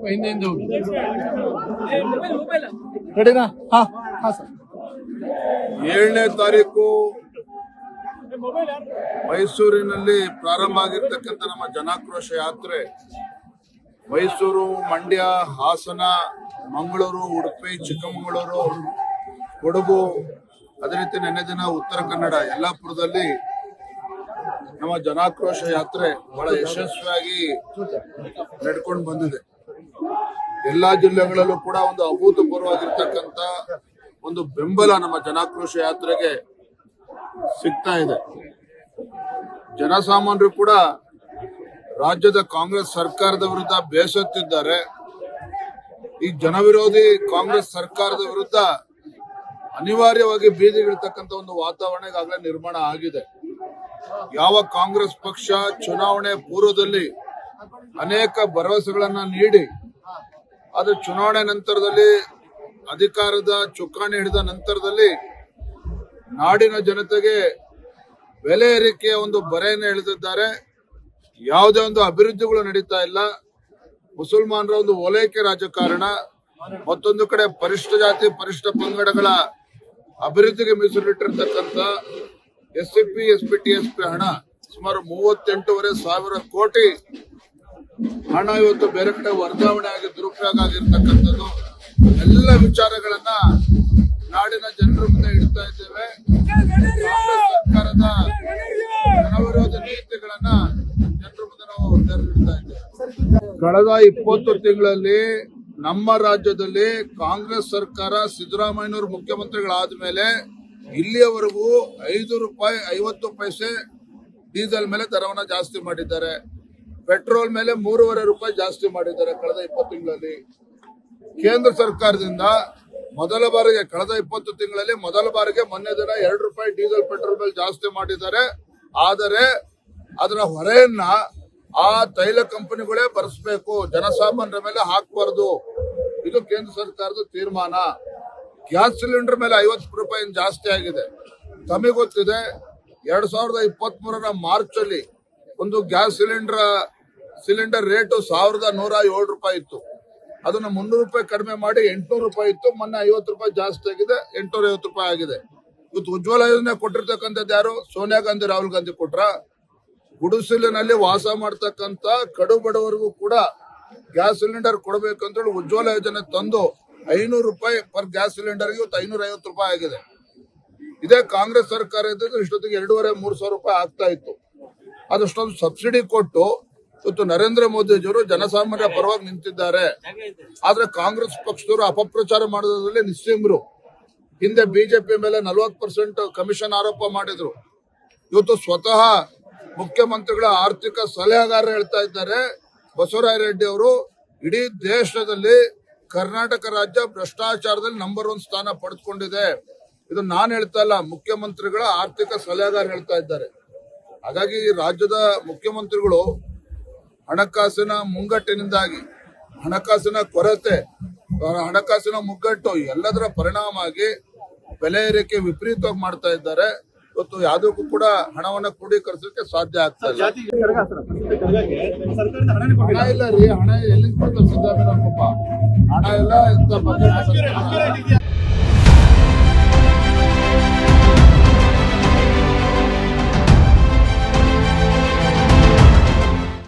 ಸ್ವಲ್ಪ ಹಿಂದೆ ಹೋಗಿ ರೆಡಿನಾ? ಹಾ ಸರ್. 7ನೇ ತಾರೀಕು ಮೈಸೂರಿನಲ್ಲಿ ಪ್ರಾರಂಭ ಆಗಿರ್ತಕ್ಕಂಥ ನಮ್ಮ ಜನಾಕ್ರೋಶ ಯಾತ್ರೆ ಮೈಸೂರು, ಮಂಡ್ಯ, ಹಾಸನ, ಮಂಗಳೂರು, ಉಡುಪಿ, ಚಿಕ್ಕಮಗಳೂರು, ಕೊಡಗು, ಅದೇ ರೀತಿ ನೆನ್ನೆ ದಿನ ಉತ್ತರ ಕನ್ನಡ, ಯಲ್ಲಾಪುರದಲ್ಲಿ ನಮ್ಮ ಜನಾಕ್ರೋಶ ಯಾತ್ರೆ ಬಹಳ ಯಶಸ್ವಿಯಾಗಿ ನಡ್ಕೊಂಡು ಬಂದಿದೆ. ಎಲ್ಲಾ ಜಿಲ್ಲೆಗಳಲ್ಲೂ ಕೂಡ ಒಂದು ಅಭೂತಪೂರ್ವವಾಗಿರ್ತಕ್ಕಂಥ ಒಂದು ಬೆಂಬಲ ನಮ್ಮ ಜನಾಕ್ರೋಶ ಯಾತ್ರೆಗೆ ಸಿಗ್ತಾ ಇದೆ. ಜನಸಾಮಾನ್ಯರು ಕೂಡ ರಾಜ್ಯದ ಕಾಂಗ್ರೆಸ್ ಸರ್ಕಾರದ ವಿರುದ್ಧ ಬೇಸತ್ತಿದ್ದಾರೆ. ಈ ಜನವಿರೋಧಿ ಕಾಂಗ್ರೆಸ್ ಸರ್ಕಾರದ ವಿರುದ್ಧ ಅನಿವಾರ್ಯವಾಗಿ ಬೀದಿಗಿಳಿತಕ್ಕಂಥ ಒಂದು ವಾತಾವರಣ ಈಗಾಗಲೇ ನಿರ್ಮಾಣ ಆಗಿದೆ. ಯಾವ ಕಾಂಗ್ರೆಸ್ ಪಕ್ಷ ಚುನಾವಣೆ ಪೂರ್ವದಲ್ಲಿ ಅನೇಕ ಭರವಸೆಗಳನ್ನ ನೀಡಿ ಅದು ಚುನಾವಣೆ ನಂತರದಲ್ಲಿ ಅಧಿಕಾರದ ಚುಕ್ಕಾಣಿ ಹಿಡಿದ ನಂತರದಲ್ಲಿ ನಾಡಿನ ಜನತೆಗೆ ಬೆಲೆ ಏರಿಕೆಯ ಒಂದು ಬರೆಯನ್ನು ಎಳೆದಿದ್ದಾರೆ. ಯಾವುದೇ ಒಂದು ಅಭಿವೃದ್ಧಿಗಳು ನಡೀತಾ ಇಲ್ಲ. ಮುಸಲ್ಮಾನರ ಒಂದು ಓಲೈಕೆ ರಾಜಕಾರಣ, ಮತ್ತೊಂದು ಕಡೆ ಪರಿಶಿಷ್ಟ ಜಾತಿ ಪರಿಶಿಷ್ಟ ಪಂಗಡಗಳ ಅಭಿವೃದ್ಧಿಗೆ ಮೀಸಲಿಟ್ಟಿರ್ತಕ್ಕಂಥ SCP, SP, TSP ಹಣ ಸುಮಾರು 38,500 ಕೋಟಿ ಹಣ ಇವತ್ತು ಬೇರೆ ಕಡೆ ವರ್ಗಾವಣೆ ಆಗಿ ದುರುಪಯೋಗ ಆಗಿರ್ತಕ್ಕಂಥದ್ದು. ಎಲ್ಲ ವಿಚಾರಗಳನ್ನ ನಾಡಿನ ಜನರ ಮುಂದೆ ಇಡ್ತಾ ಇದ್ದೇವೆ. ಕಾಂಗ್ರೆಸ್ ಸರ್ಕಾರದ ಜನವಿರೋಧ ನೀತಿಗಳನ್ನ ಜನರ ಮುಂದೆ ನಾವು ಇಡ್ತಾ ಇದ್ದೇವೆ. ಕಳೆದ 20 ತಿಂಗಳಲ್ಲಿ ನಮ್ಮ ರಾಜ್ಯದಲ್ಲಿ ಕಾಂಗ್ರೆಸ್ ಸರ್ಕಾರ ಸಿದ್ದರಾಮಯ್ಯನವರು ಮುಖ್ಯಮಂತ್ರಿಗಳಾದ ಮೇಲೆ ಇಲ್ಲಿಯವರೆಗೂ ₹5.50 ಡೀಸೆಲ್ ಮೇಲೆ ದರವನ್ನ ಜಾಸ್ತಿ ಮಾಡಿದ್ದಾರೆ. ಪೆಟ್ರೋಲ್ ಮೇಲೆ ₹3.5 ಜಾಸ್ತಿ ಮಾಡಿದ್ದಾರೆ ಕಳೆದ 20 ತಿಂಗಳಲ್ಲಿ. ಕೇಂದ್ರ ಸರ್ಕಾರದಿಂದ ಮೊದಲ ಬಾರಿಗೆ ಕಳೆದ 20 ತಿಂಗಳಲ್ಲಿ ಮೊದಲ ಬಾರಿಗೆ ಮೊನ್ನೆ ದಿನ ₹2 ಡೀಸೆಲ್ ಪೆಟ್ರೋಲ್ ಮೇಲೆ ಜಾಸ್ತಿ ಮಾಡಿದ್ದಾರೆ. ಆದರೆ ಅದರ ಹೊರೆಯನ್ನ ಆ ತೈಲ ಕಂಪನಿಗಳೇ ಭರಿಸಬೇಕು, ಜನಸಾಮಾನ್ಯರ ಮೇಲೆ ಹಾಕಬಾರದು. ಇದು ಕೇಂದ್ರ ಸರ್ಕಾರದ ತೀರ್ಮಾನ. ಗ್ಯಾಸ್ ಸಿಲಿಂಡರ್ ಮೇಲೆ ₹50 ಜಾಸ್ತಿ ಆಗಿದೆ. ತಮಗೆ ಗೊತ್ತಿದೆ, 2023 ಮಾರ್ಚ್ ಅಲ್ಲಿ ಒಂದು ಗ್ಯಾಸ್ ಸಿಲಿಂಡರ್ ರೇಟು ₹1,107 ಇತ್ತು. ಅದನ್ನ ₹300 ಕಡಿಮೆ ಮಾಡಿ ₹800 ಇತ್ತು. ಮೊನ್ನೆ ₹50 ಜಾಸ್ತಿ ಆಗಿದೆ, ₹850 ಆಗಿದೆ. ಇವತ್ತು ಉಜ್ವಲ ಯೋಜನೆ ಕೊಟ್ಟಿರ್ತಕ್ಕಂಥದ್ದು ಯಾರು? ಸೋನಿಯಾ ಗಾಂಧಿ, ರಾಹುಲ್ ಗಾಂಧಿ ಕೊಟ್ರ? ಗುಡಿಸಲಿನಲ್ಲಿ ವಾಸ ಮಾಡ್ತಕ್ಕಂಥ ಕಡು ಬಡವರಿಗೂ ಕೂಡ ಗ್ಯಾಸ್ ಸಿಲಿಂಡರ್ ಕೊಡಬೇಕಂತೇಳಿ ಉಜ್ವಲ ಯೋಜನೆ ತಂದು ₹500 ಪರ್ ಗ್ಯಾಸ್ ಸಿಲಿಂಡರ್ಗೆ ಇವತ್ತು ₹550 ಆಗಿದೆ. ಇದೇ ಕಾಂಗ್ರೆಸ್ ಸರ್ಕಾರ ಇದ್ದಿದ್ದು ಇಷ್ಟೊತ್ತಿಗೆ 2,500-3 ಸಾವಿರ ರೂಪಾಯಿ ಆಗ್ತಾ ಇತ್ತು. ಅದಷ್ಟೊಂದು ಸಬ್ಸಿಡಿ ಕೊಟ್ಟು ಇವತ್ತು ನರೇಂದ್ರ ಮೋದಿಜಿಯವರು ಜನಸಾಮಾನ್ಯರ ಪರವಾಗಿ ನಿಂತಿದ್ದಾರೆ. ಆದ್ರೆ ಕಾಂಗ್ರೆಸ್ ಪಕ್ಷದವರು ಅಪಪ್ರಚಾರ ಮಾಡೋದ್ರಲ್ಲಿ ನಿಸ್ಸೀಮರು. ಹಿಂದೆ ಬಿಜೆಪಿ ಮೇಲೆ 40% ಕಮಿಷನ್ ಆರೋಪ ಮಾಡಿದ್ರು. ಇವತ್ತು ಸ್ವತಃ ಮುಖ್ಯಮಂತ್ರಿಗಳ ಆರ್ಥಿಕ ಸಲಹೆಗಾರರು ಹೇಳ್ತಾ ಇದ್ದಾರೆ, ಬಸವರಾಜ ರೆಡ್ಡಿ ಅವರು, ಇಡೀ ದೇಶದಲ್ಲಿ ಕರ್ನಾಟಕ ರಾಜ್ಯ ಭ್ರಷ್ಟಾಚಾರದಲ್ಲಿ ನಂಬರ್ 1 ಸ್ಥಾನ ಪಡೆದುಕೊಂಡಿದೆ. ಇದು ನಾನು ಹೇಳ್ತಾ ಇಲ್ಲ, ಮುಖ್ಯಮಂತ್ರಿಗಳ ಆರ್ಥಿಕ ಸಲಹೆಗಾರ ಹೇಳ್ತಾ ಇದ್ದಾರೆ. ಹಾಗಾಗಿ ರಾಜ್ಯದ ಮುಖ್ಯಮಂತ್ರಿಗಳು ಹಣಕಾಸಿನ ಮುಂಗಟ್ಟಿನಿಂದಾಗಿ, ಹಣಕಾಸಿನ ಕೊರತೆ, ಹಣಕಾಸಿನ ಮುಗ್ಗಟ್ಟು ಎಲ್ಲದರ ಪರಿಣಾಮ ಆಗಿ ಬೆಲೆ ಏರಿಕೆ ವಿಪರೀತವಾಗಿ ಮಾಡ್ತಾ ಇದ್ದಾರೆ. ಇವತ್ತು ಯಾವುದಕ್ಕೂ ಕೂಡ ಹಣವನ್ನ ಕ್ರೋಢೀಕರಿಸಲಿಕ್ಕೆ ಸಾಧ್ಯ ಆಗ್ತಾ ಇಲ್ಲ. ಹಣ ಇಲ್ಲ ರೀ, ಹಣ ಎಲ್ಲಿಂದ ಕೊಡ್ತಾರೆ ಸಿದ್ದರಾಮಯ್ಯ? ಹಣ ಇಲ್ಲ.